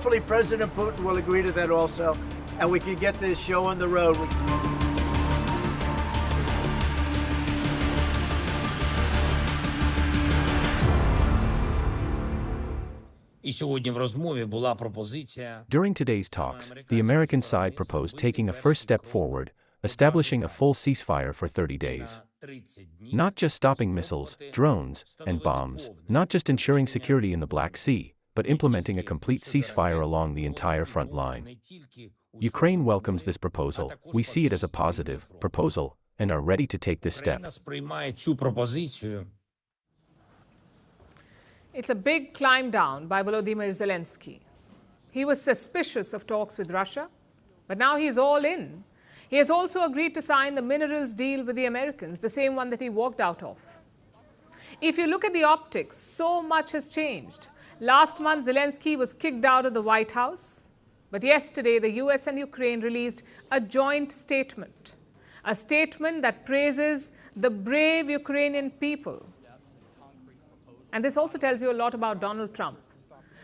hopefully President Putin will agree to that also, and we can get this show on the road. During today's talks, the American side proposed taking a first step forward, establishing a full ceasefire for 30 days. Not just stopping missiles, drones, and bombs, not just ensuring security in the Black Sea, but implementing a complete ceasefire along the entire front line. Ukraine welcomes this proposal. We see it as a positive proposal and are ready to take this step. It's a big climb down by Volodymyr Zelensky. He was suspicious of talks with Russia, but now he's all in. He has also agreed to sign the minerals deal with the Americans, the same one that he walked out of. If you look at the optics, so much has changed. Last month, Zelensky was kicked out of the White House. But yesterday, the US and Ukraine released a joint statement. A statement that praises the brave Ukrainian people. And this also tells you a lot about Donald Trump.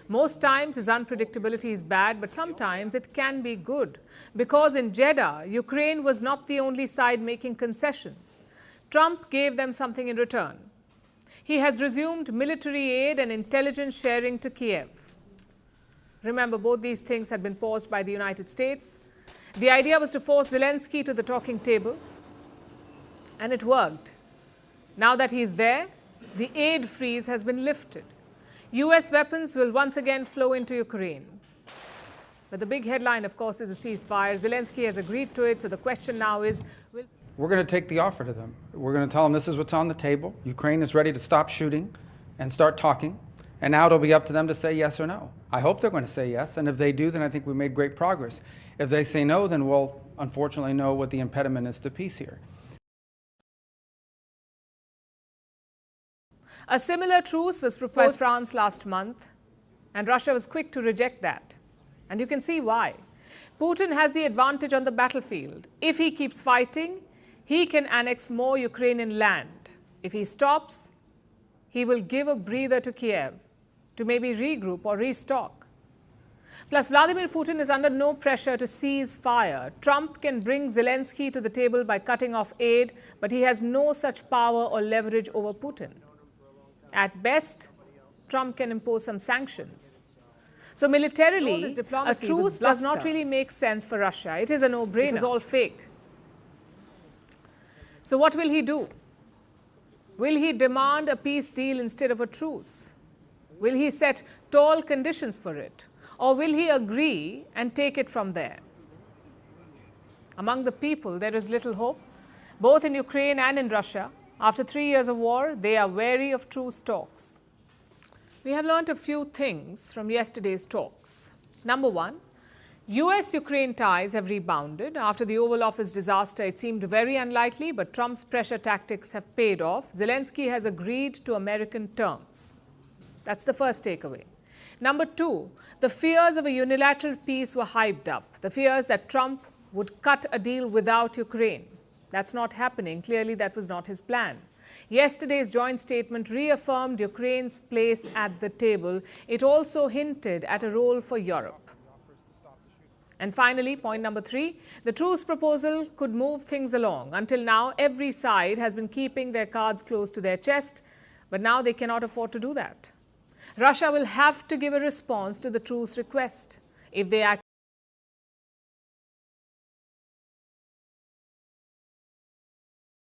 Most times his unpredictability is bad, but sometimes it can be good. Because in Jeddah, Ukraine was not the only side making concessions. Trump gave them something in return. He has resumed military aid and intelligence sharing to Kiev. Remember, both these things had been paused by the United States. The idea was to force Zelensky to the talking table, and it worked. Now that he's there, the aid freeze has been lifted. US weapons will once again flow into Ukraine. But the big headline, of course, is a ceasefire. Zelensky has agreed to it, so the question now is... We're going to take the offer to them. We're going to tell them this is what's on the table. Ukraine is ready to stop shooting and start talking. And now it'll be up to them to say yes or no. I hope they're going to say yes, and if they do, then I think we made great progress. If they say no, then we'll unfortunately know what the impediment is to peace here. A similar truce was proposed by France last month, and Russia was quick to reject that. And you can see why. Putin has the advantage on the battlefield. If he keeps fighting, he can annex more Ukrainian land. If he stops, he will give a breather to Kiev to maybe regroup or restock. Plus, Vladimir Putin is under no pressure to cease fire. Trump can bring Zelensky to the table by cutting off aid, but he has no such power or leverage over Putin. At best, Trump can impose some sanctions. So militarily, a truce does not really make sense for Russia. It is a no-brainer. It is all fake. So what will he do? Will he demand a peace deal instead of a truce? Will he set tall conditions for it? Or will he agree and take it from there? Among the people, there is little hope, both in Ukraine and in Russia. After 3 years of war, they are wary of truce talks. We have learned a few things from yesterday's talks. Number one, US-Ukraine ties have rebounded. After the Oval Office disaster, it seemed very unlikely, but Trump's pressure tactics have paid off. Zelensky has agreed to American terms. That's the first takeaway. Number two, the fears of a unilateral peace were hyped up. The fears that Trump would cut a deal without Ukraine. That's not happening. Clearly, that was not his plan. Yesterday's joint statement reaffirmed Ukraine's place at the table. It also hinted at a role for Europe. And finally, point number three, the truce proposal could move things along. Until now, every side has been keeping their cards close to their chest, but now they cannot afford to do that. Russia will have to give a response to the truce request. If they act